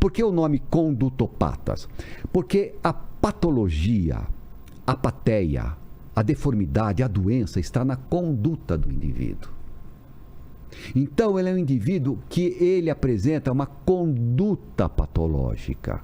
Por que o nome condutopatas? Porque a patologia, a apatia, a deformidade, a doença está na conduta do indivíduo. Então, ele é um indivíduo que ele apresenta uma conduta patológica.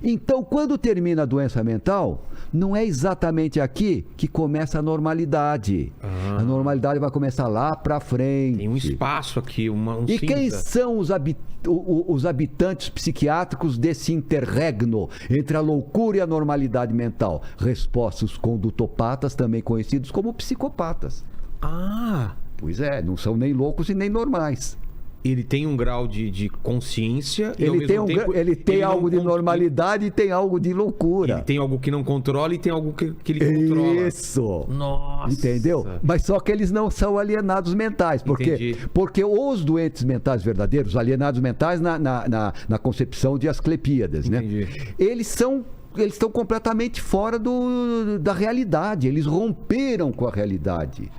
Então, quando termina a doença mental, não é exatamente aqui que começa a normalidade. A normalidade vai começar lá para frente. Tem um espaço aqui, um E cinza. quem são os habitantes psiquiátricos desse interregno entre a loucura e a normalidade mental? Resposta: os condutopatas, também conhecidos como psicopatas. Ah, Pois é, não são nem loucos e nem normais. ele tem um grau de consciência e ao Ele tem, mesmo tempo, ele tem ele não algo de normalidade e tem algo de loucura. Ele tem algo que não controla e tem algo que ele controla. Isso. Nossa. Entendeu? Mas só que eles não são alienados mentais. Por quê? Entendi. Porque os doentes mentais verdadeiros, os alienados mentais na concepção de Asclepíades, né? Entendi. Eles estão completamente fora da realidade. Eles romperam com a realidade.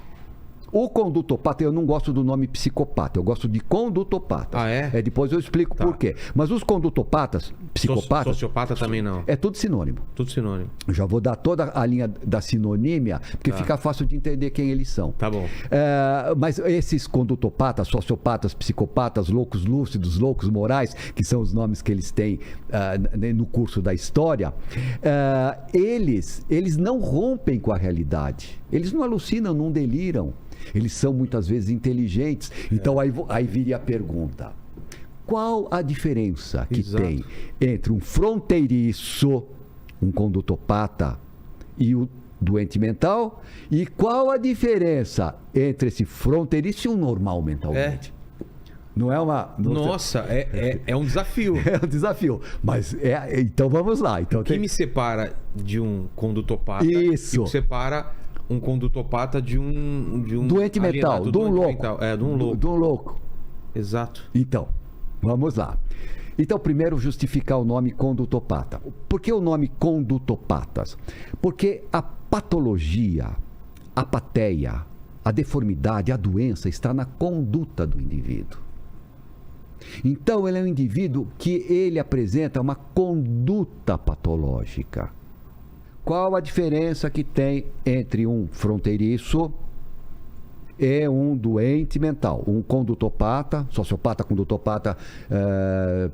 O condutopata, eu não gosto do nome psicopata, eu gosto de condutopatas. Ah, é? Depois eu explico por quê. Mas os condutopatas, psicopatas, Sociopata também não. é tudo sinônimo. Tudo sinônimo. Eu já vou dar toda a linha da sinonímia, porque fica fácil de entender quem eles são. Tá bom. Mas esses condutopatas, sociopatas, psicopatas, loucos lúcidos, loucos morais, que são os nomes que eles têm no curso da história, eles não rompem com a realidade. Eles não alucinam, não deliram. Eles são muitas vezes inteligentes. Então aí viria a pergunta: qual a diferença que Exato. tem entre um fronteiriço, um condutopata, e o doente mental? E qual a diferença entre esse fronteiriço e um normal mentalmente? Não é uma... Nossa, é um desafio. É um desafio. Mas então vamos lá. Então, O que me separa de um condutopata Isso. e o que separa um condutopata de um doente mental, alienado, de um doente louco. mental. De um louco. De um louco. Exato. Então, vamos lá. Então, primeiro, justificar o nome condutopata. Por que o nome condutopatas? Porque a patologia, a apatia, a deformidade, a doença está na conduta do indivíduo. Então, ele é um indivíduo que ele apresenta uma conduta patológica. Qual a diferença que tem entre um fronteiriço e um doente mental? Um condutopata, sociopata, condutopata,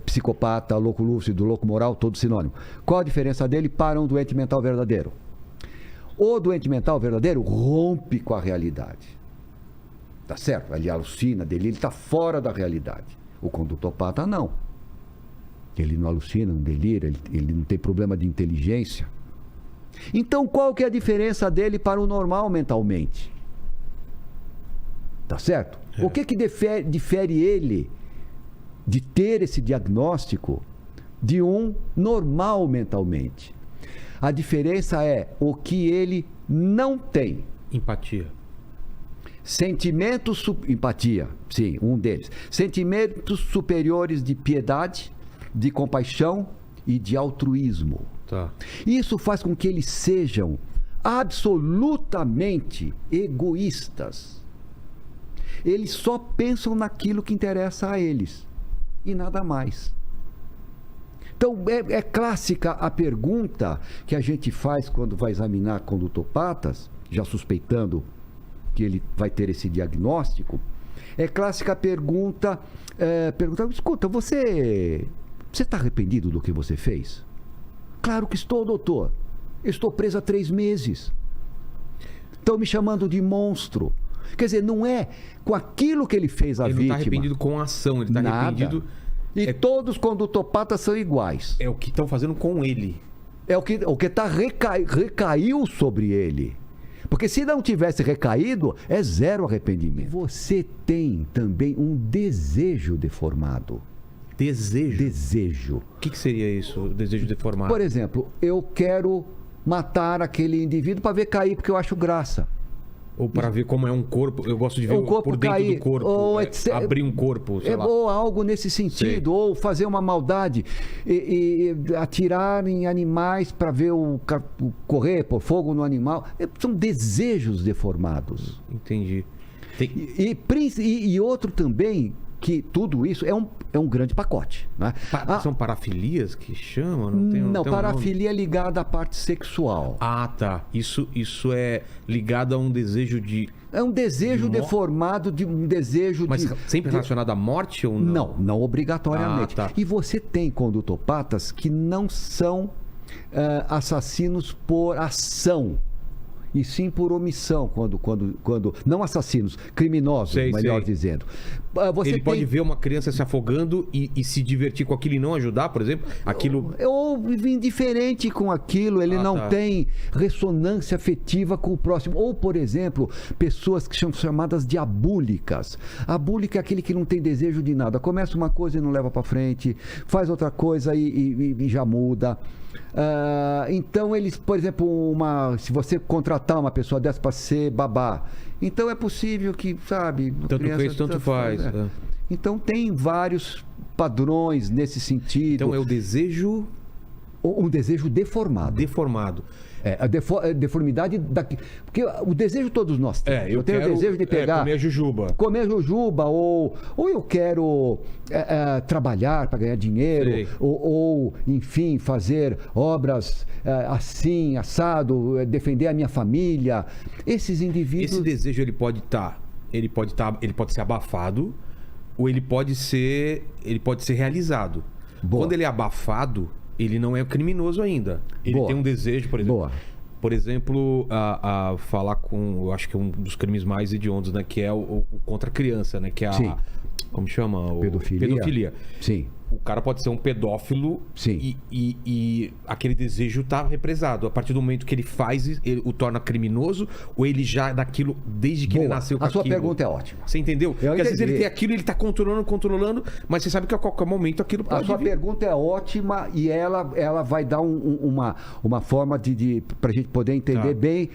psicopata, louco lúcido, louco moral, todo sinônimo. Qual a diferença dele para um doente mental verdadeiro? O doente mental verdadeiro rompe com a realidade. Tá certo? Ele alucina, ele está fora da realidade. O condutopata não. Ele não alucina, não delira, ele não tem problema de inteligência. Então, qual que é a diferença dele para o normal mentalmente? Tá certo? O que difere ele de ter esse diagnóstico de um normal mentalmente? A diferença é o que ele não tem. Empatia. Empatia, sim, um deles. Sentimentos superiores de piedade, de compaixão e de altruísmo. Tá. Isso faz com que eles sejam absolutamente egoístas. Eles só pensam naquilo que interessa a eles e nada mais. Então, é clássica a pergunta que a gente faz quando vai examinar condutopatas, já suspeitando que ele vai ter esse diagnóstico. É clássica a pergunta, escuta, você está arrependido do que você fez? Claro que estou, doutor. Eu estou preso há 3 meses. Estão me chamando de monstro. Quer dizer, não é com aquilo que ele fez à vítima. Ele não está arrependido com a ação, ele está arrependido... E todos os condutopatas são iguais. É o que estão fazendo com ele. É o que recaiu sobre ele. Porque se não tivesse recaído, é zero arrependimento. Você tem também um desejo deformado. Desejo? Desejo. O que seria isso, o desejo deformado? Por exemplo, eu quero matar aquele indivíduo para ver cair, porque eu acho graça. Ou para ver como é um corpo. Eu gosto de ver o corpo por dentro cair, do corpo. ou abrir um corpo, sei lá. Ou algo nesse sentido. Sei. Ou fazer uma maldade. E atirar em animais para ver correr, pôr fogo no animal. São desejos deformados. Entendi. Tem- E outro também, que tudo isso é um grande pacote. Né? São parafilias que chamam? Não, tem um nome? parafilia é ligada à parte sexual. Ah, tá. Isso é ligado a um desejo de... É um desejo De mo- deformado, de um desejo Mas de... sempre relacionado à morte ou não? Não obrigatoriamente. Ah, tá. E você tem condutopatas que não são assassinos por ação, e sim por omissão, quando não assassinos, criminosos, Sei, melhor sei. dizendo. Você Ele tem- pode ver uma criança se afogando e se divertir com aquilo e não ajudar, por exemplo? Aquilo... ou indiferente com aquilo, ele Ah, não tá. tem ressonância afetiva com o próximo. Ou, por exemplo, pessoas que são chamadas de abúlicas. Abúlica é aquele que não tem desejo de nada. Começa uma coisa e não leva para frente, faz outra coisa e já muda. Então, eles, por exemplo, se você contratar uma pessoa dessa para ser babá, então é possível que, sabe... Tanto criança- fez, tanto faz. É. Então, tem vários padrões nesse sentido. Então é o desejo Um desejo deformado. deformado. A deformidade daqui. Porque o desejo todos nós temos. Eu tenho quero, o desejo de pegar. comer jujuba. Comer jujuba, ou eu quero trabalhar para ganhar dinheiro, Sei. ou, enfim, fazer obras assim, assado, defender a minha família. Esses indivíduos. Esse desejo ele pode ser abafado ou ele pode ser realizado. Boa. Quando ele é abafado, ele não é criminoso ainda. Ele Boa. tem um desejo, por exemplo. Boa. Por exemplo, a falar com, eu acho que é um dos crimes mais hediondos, né, que é o contra a criança, né, que é Sim. como chama? Pedofilia. Sim. O cara pode ser um pedófilo. Sim. E aquele desejo tá represado. A partir do momento que ele faz, ele o torna criminoso, ou ele já daquilo, desde que ele Boa. nasceu com A sua aquilo? pergunta é ótima. Você entendeu? Porque às vezes entendi. ele tem aquilo, ele tá controlando, mas você sabe que a qualquer momento aquilo A pode sua vir. pergunta é ótima e ela vai dar uma forma para a gente poder entender Tá. bem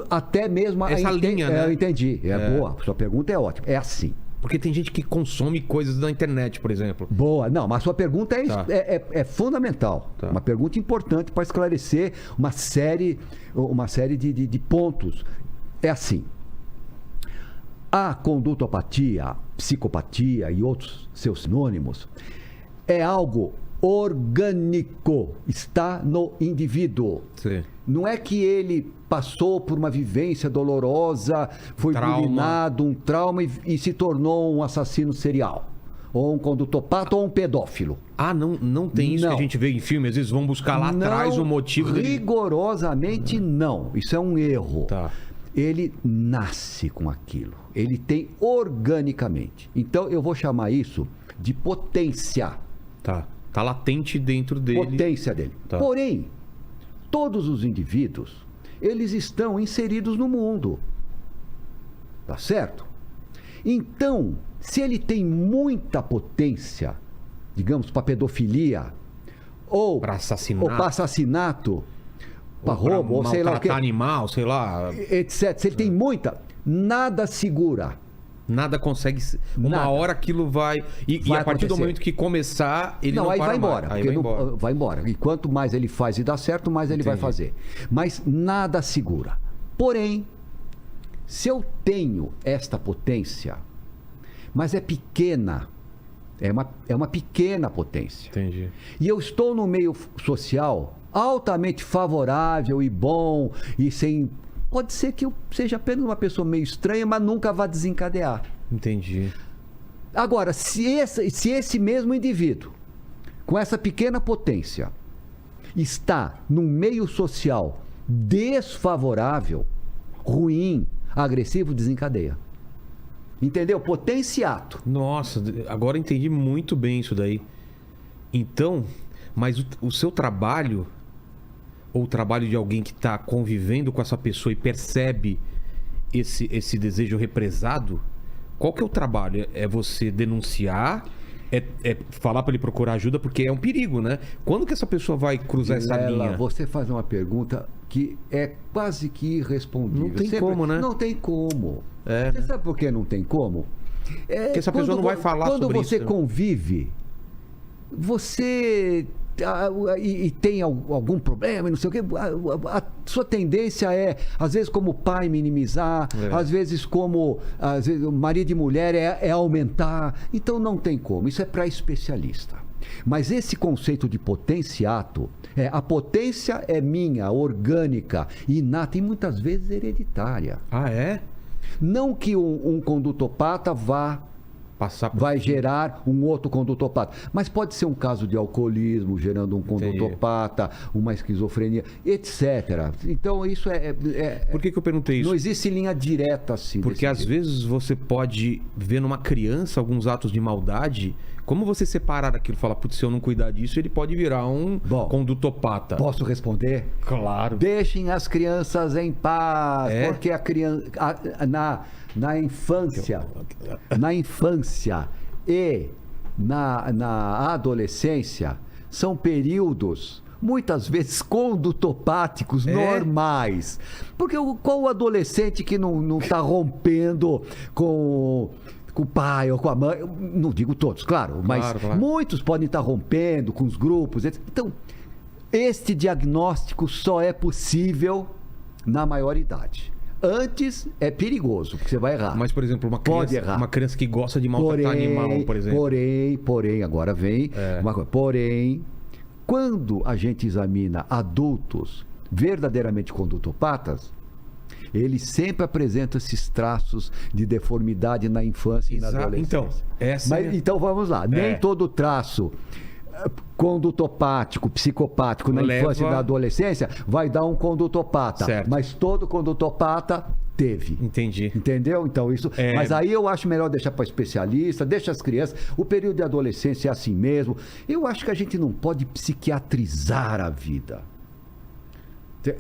até mesmo Essa linha, né? Eu entendi. Boa. Sua pergunta é ótima. É assim. Porque tem gente que consome coisas na internet, por exemplo. Boa. Não, mas a sua pergunta Tá. é fundamental. Tá. Uma pergunta importante para esclarecer uma série de pontos. É assim. A condutopatia, psicopatia e outros seus sinônimos é algo orgânico, está no indivíduo. Sim. Não é que ele passou por uma vivência dolorosa, foi Trauma. bulinado, um trauma e se tornou um assassino serial, ou um condutopata ou um pedófilo. Ah, não tem isso Não. que a gente vê em filme, às vezes vão buscar lá atrás o motivo dele. Rigorosamente não. Isso é um erro. Tá. Ele nasce com aquilo. Ele tem organicamente. Então eu vou chamar isso de potência. Tá latente dentro dele. Potência dele. Tá. Porém, todos os indivíduos, eles estão inseridos no mundo. Tá certo? Então, se ele tem muita potência, digamos, para pedofilia, ou Pra assassinato. ou para assassinato, para Ou pra roubo, ou sei lá o que, maltratar animal, sei lá. etc. Se ele tem muita, nada segura. Nada consegue. Uma Nada. hora aquilo vai. E Vai a partir do acontecer. momento que começar, ele não aí para vai embora. mais. Aí porque vai embora. vai embora. E quanto mais ele faz e dá certo, mais ele vai Entendi. fazer. Mas nada segura. Porém, se eu tenho esta potência, mas é pequena, é uma pequena potência, Entendi. e eu estou no meio social altamente favorável e bom, e sem. Pode ser que eu seja apenas uma pessoa meio estranha, mas nunca vá desencadear. Entendi. Agora, se esse mesmo indivíduo, com essa pequena potência, está num meio social desfavorável, ruim, agressivo, desencadeia. Entendeu? Potenciato. Nossa, agora eu entendi muito bem isso daí. Então, mas o seu trabalho, ou o trabalho de alguém que está convivendo com essa pessoa e percebe esse desejo represado, qual que é o trabalho? É você denunciar? É falar para ele procurar ajuda? Porque é um perigo, né? Quando que essa pessoa vai cruzar essa linha? Você faz uma pergunta que é quase que irrespondível. Não tem como, né? Não tem como. É, Você né? sabe por que não tem como? Porque essa pessoa não vai falar quando sobre você isso. convive, você e tem algum problema, e não sei o quê, a sua tendência é, às vezes, como pai, minimizar, às vezes, marido e mulher é aumentar. Então, não tem como. Isso é para especialista. Mas esse conceito de potenciato, a potência é minha, orgânica, inata e muitas vezes hereditária. Ah, é? Não que um condutopata vai gerar um outro condutopata. Mas pode ser um caso de alcoolismo gerando um condutopata, uma esquizofrenia, etc. Então, isso Por que eu perguntei isso? Não existe linha direta assim. Porque às vezes você pode ver numa criança alguns atos de maldade. Como você separar aquilo? Falar, putz, se eu não cuidar disso, ele pode virar um condutopata. Posso responder? Claro. Deixem as crianças em paz, porque a criança... Na infância e na adolescência são períodos muitas vezes condutopáticos normais. Porque qual o adolescente que não está rompendo com o pai ou com a mãe? Não digo todos, claro, mas muitos podem estar rompendo com os grupos. Então, este diagnóstico só é possível na maioridade. Antes é perigoso, porque você vai errar. Mas, por exemplo, uma criança que gosta de maltratar animal, por exemplo. Porém, agora vem uma coisa. Porém, quando a gente examina adultos verdadeiramente condutopatas, eles sempre apresentam esses traços de deformidade na infância e na adolescência. Então, vamos lá. Nem todo traço condutopático, psicopático na infância e na adolescência vai dar um condutopata. Certo. Mas todo condutopata teve. Entendi. Entendeu? Então isso... Mas aí eu acho melhor deixar para especialista, deixa as crianças. O período de adolescência é assim mesmo. Eu acho que a gente não pode psiquiatrizar a vida.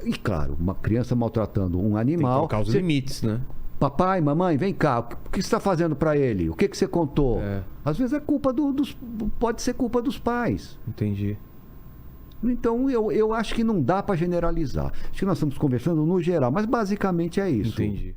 E claro, uma criança maltratando um animal... Tem que colocar os limites, né? Papai, mamãe, vem cá, o que você está fazendo para ele? O que você contou? Às vezes é culpa pode ser culpa dos pais. Entendi. Então, eu acho que não dá para generalizar. Acho que nós estamos conversando no geral, mas basicamente é isso. Entendi.